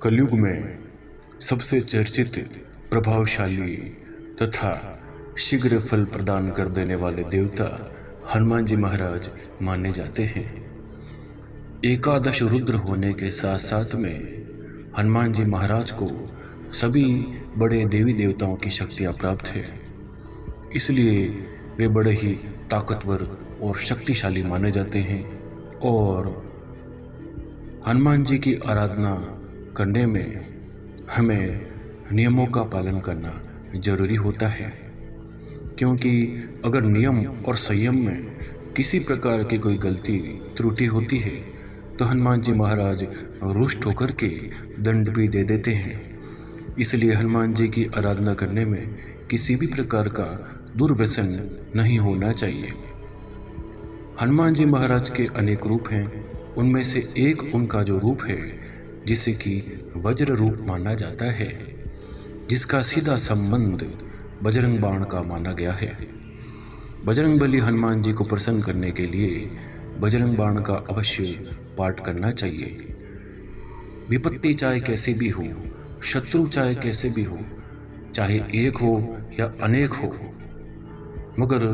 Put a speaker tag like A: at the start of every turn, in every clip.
A: कलयुग में सबसे चर्चित, प्रभावशाली तथा शीघ्र फल प्रदान कर देने वाले देवता हनुमान जी महाराज माने जाते हैं। एकादश रुद्र होने के साथ साथ में हनुमान जी महाराज को सभी बड़े देवी देवताओं की शक्तियाँ प्राप्त है, इसलिए वे बड़े ही ताकतवर और शक्तिशाली माने जाते हैं। और हनुमान जी की आराधना करने में हमें नियमों का पालन करना जरूरी होता है, क्योंकि अगर नियम और संयम में किसी प्रकार की कोई गलती त्रुटि होती है तो हनुमान जी महाराज रुष्ट होकर के दंड भी दे देते हैं। इसलिए हनुमान जी की आराधना करने में किसी भी प्रकार का दुर्व्यसन नहीं होना चाहिए। हनुमान जी महाराज के अनेक रूप हैं, उनमें से एक उनका जो रूप है जिसे कि वज्र रूप माना जाता है, जिसका सीधा संबंध बजरंग बाण का माना गया है। बजरंगबली हनुमान जी को प्रसन्न करने के लिए बजरंग बाण का अवश्य पाठ करना चाहिए। विपत्ति चाहे कैसे भी हो, शत्रु चाहे कैसे भी हो, चाहे एक हो या अनेक हो, मगर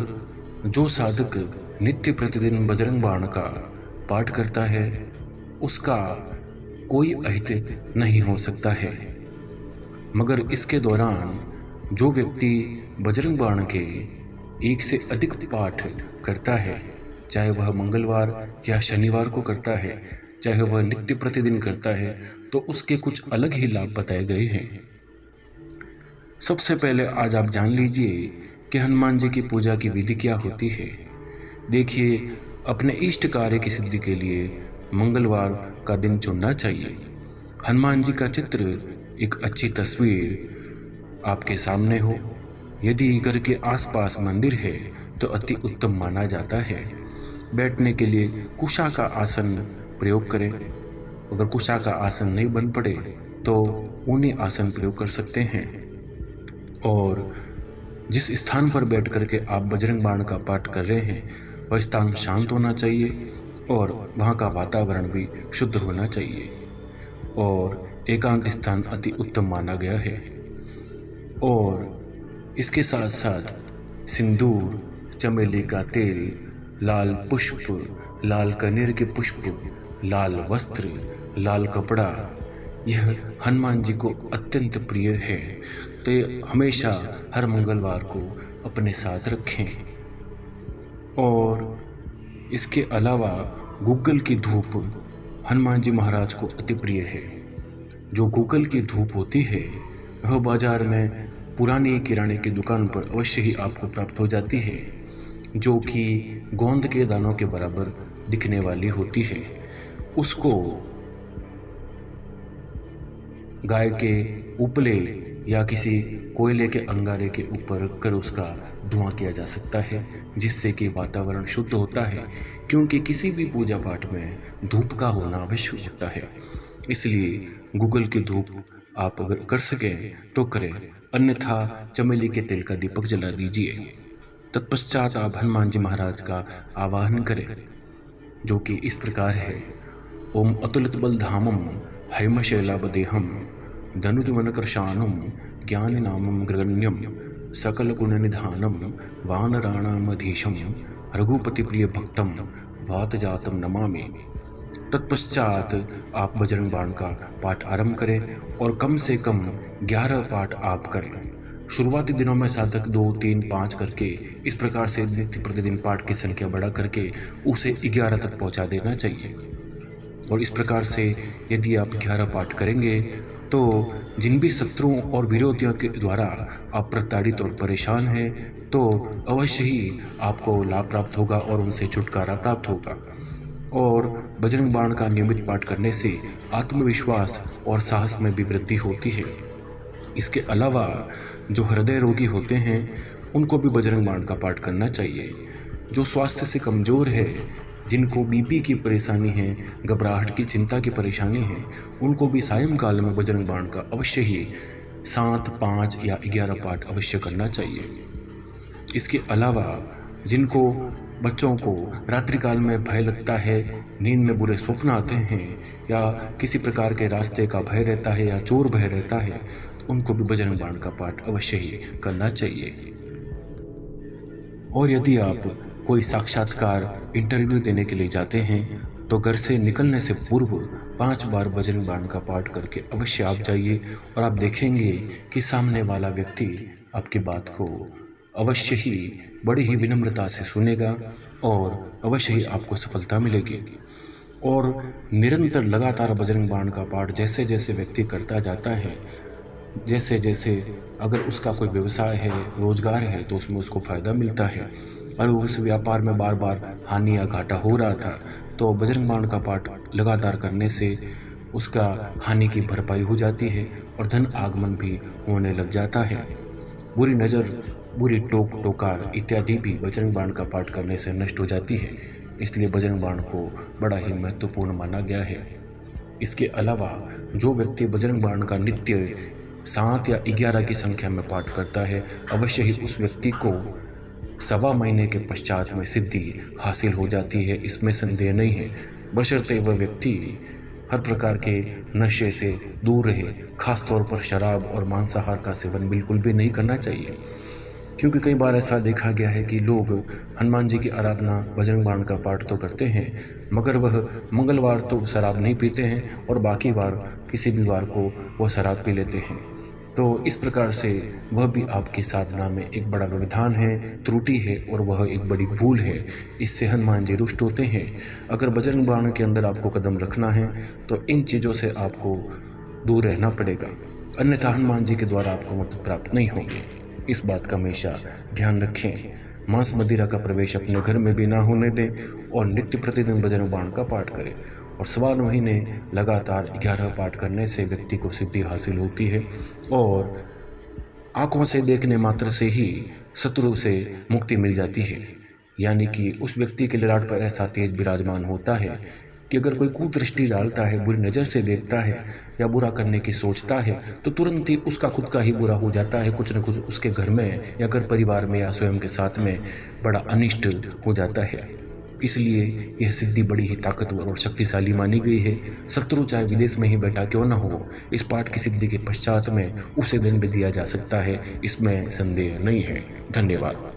A: जो साधक नित्य प्रतिदिन बजरंग बाण का पाठ करता है उसका कोई अहित नहीं हो सकता है। मगर इसके दौरान जो व्यक्ति बजरंग बाण के एक से अधिक पाठ करता है, चाहे वह मंगलवार या शनिवार को करता है, चाहे वह नित्य प्रतिदिन करता है, तो उसके कुछ अलग ही लाभ बताए गए हैं। सबसे पहले आज आप जान लीजिए कि हनुमान जी की पूजा की विधि क्या होती है। देखिए, अपने इष्ट कार्य की सिद्धि के लिए मंगलवार का दिन चुनना चाहिए। हनुमान जी का चित्र, एक अच्छी तस्वीर आपके सामने हो। यदि घर के आसपास मंदिर है तो अति उत्तम माना जाता है। बैठने के लिए कुशा का आसन प्रयोग करें। अगर कुशा का आसन नहीं बन पड़े तो ऊनी आसन प्रयोग कर सकते हैं। और जिस स्थान पर बैठ करके आप बजरंग बाण का पाठ कर रहे हैं वह स्थान शांत होना चाहिए और वहाँ का वातावरण भी शुद्ध होना चाहिए। और एकांत स्थान अति उत्तम माना गया है। और इसके साथ साथ सिंदूर, चमेली का तेल, लाल पुष्प, लाल कनेर के पुष्प, लाल वस्त्र, लाल कपड़ा, यह हनुमान जी को अत्यंत प्रिय है, तो ये हमेशा हर मंगलवार को अपने साथ रखें। और इसके अलावा गूगल की धूप हनुमान जी महाराज को अति प्रिय है। जो गूगल की धूप होती है वह बाजार में पुरानी किराने की दुकान पर अवश्य ही आपको प्राप्त हो जाती है, जो कि गोंद के दानों के बराबर दिखने वाली होती है। उसको गाय के उपले या किसी कोयले के अंगारे के ऊपर रखकर उसका धुआं किया जा सकता है, जिससे कि वातावरण शुद्ध होता है, क्योंकि किसी भी पूजा पाठ में धूप का होना आवश्यक होता है। इसलिए गूगल की धूप आप अगर कर सकें तो करें, अन्यथा चमेली के तेल का दीपक जला दीजिए। तत्पश्चात आप हनुमान जी महाराज का आवाहन करें, जो कि इस प्रकार है। ओम अतुलित बलधामम हैमशैलाबदेहम धनुर्वनकृशानम ज्ञाननामं ग्रगण्यम सकल गुण निधानम वानराणामधीशम रघुपति प्रिय भक्तम वातजातम नमामि। तत्पश्चात आप बजरंग बाण का पाठ आरंभ करें और कम से कम 11 पाठ आप करें। शुरुआती दिनों में साधक 2, 3, 5 करके इस प्रकार से नित्य प्रतिदिन पाठ की संख्या बढ़ा करके उसे 11 तक पहुंचा देना चाहिए। और इस प्रकार से यदि आप 11 पाठ करेंगे तो जिन भी शत्रुओं और विरोधियों के द्वारा आप प्रताड़ित और परेशान हैं तो अवश्य ही आपको लाभ प्राप्त होगा और उनसे छुटकारा प्राप्त होगा। और बजरंग बाण का नियमित पाठ करने से आत्मविश्वास और साहस में भी वृद्धि होती है। इसके अलावा जो हृदय रोगी होते हैं उनको भी बजरंग बाण का पाठ करना चाहिए। जो स्वास्थ्य से कमज़ोर है, जिनको बीपी की परेशानी है, घबराहट की चिंता की परेशानी है, उनको भी सायंकाल में बजरंग बाण का अवश्य ही 7, 5 या 11 पाठ अवश्य करना चाहिए। इसके अलावा जिनको बच्चों को रात्रि काल में भय लगता है, नींद में बुरे स्वप्न आते हैं या किसी प्रकार के रास्ते का भय रहता है या चोर भय रहता है, तो उनको भी बजरंग बाण का पाठ अवश्य ही करना चाहिए। और यदि आप कोई साक्षात्कार इंटरव्यू देने के लिए जाते हैं तो घर से निकलने से पूर्व 5 बार बजरंग बाण का पाठ करके अवश्य आप जाइए और आप देखेंगे कि सामने वाला व्यक्ति आपकी बात को अवश्य ही बड़ी ही विनम्रता से सुनेगा और अवश्य ही आपको सफलता मिलेगी। और निरंतर लगातार बजरंग बाण का पाठ जैसे जैसे व्यक्ति करता जाता है, जैसे जैसे अगर उसका कोई व्यवसाय है, रोजगार है, तो उसमें उसको फायदा मिलता है। और उस व्यापार में बार बार हानि या घाटा हो रहा था, तो बजरंग बाण का पाठ लगातार करने से उसका हानि की भरपाई हो जाती है और धन आगमन भी होने लग जाता है। बुरी नज़र, बुरी टोक टोकार इत्यादि भी बजरंग बाण का पाठ करने से नष्ट हो जाती है। इसलिए बजरंग बाण को बड़ा ही महत्वपूर्ण माना गया है। इसके अलावा जो व्यक्ति बजरंग बाण का नित्य 7 या 11 की संख्या में पाठ करता है, अवश्य ही उस व्यक्ति को 1.25 महीने के पश्चात में सिद्धि हासिल हो जाती है, इसमें संदेह नहीं है। बशर्ते वह व्यक्ति हर प्रकार के नशे से दूर रहे, खासतौर पर शराब और मांसाहार का सेवन बिल्कुल भी नहीं करना चाहिए। क्योंकि कई बार ऐसा देखा गया है कि लोग हनुमान जी की आराधना, बजरंग बाण का पाठ तो करते हैं, मगर वह मंगलवार तो शराब नहीं पीते हैं और बाकी बार किसी भी वार को वह शराब पी लेते हैं। तो इस प्रकार से वह भी आपकी साधना में एक बड़ा व्यवधान है, त्रुटि है और वह एक बड़ी भूल है। इससे हनुमान जी रुष्ट होते हैं। अगर बजरंग बाण के अंदर आपको कदम रखना है तो इन चीज़ों से आपको दूर रहना पड़ेगा, अन्यथा हनुमान जी के द्वारा आपको मदद प्राप्त नहीं होगी। इस बात का हमेशा ध्यान रखें। मांस मदिरा का प्रवेश अपने घर में भी ना होने दें और नित्य प्रतिदिन बजरंग बाण का पाठ करें। और 1.25 महीने लगातार 11 पाठ करने से व्यक्ति को सिद्धि हासिल होती है और आंखों से देखने मात्र से ही शत्रु से मुक्ति मिल जाती है। यानी कि उस व्यक्ति के ललाट पर ऐसा तेज विराजमान होता है कि अगर कोई कुदृष्टि डालता है, बुरी नज़र से देखता है या बुरा करने की सोचता है, तो तुरंत ही उसका खुद का ही बुरा हो जाता है। कुछ न कुछ उसके घर में या घर परिवार में या स्वयं के साथ में बड़ा अनिष्ट हो जाता है। इसलिए यह सिद्धि बड़ी ही ताकतवर और शक्तिशाली मानी गई है। शत्रु चाहे विदेश में ही बैठा क्यों न हो, इस पाठ की सिद्धि के पश्चात में उसे दंड दिया जा सकता है, इसमें संदेह नहीं है। धन्यवाद।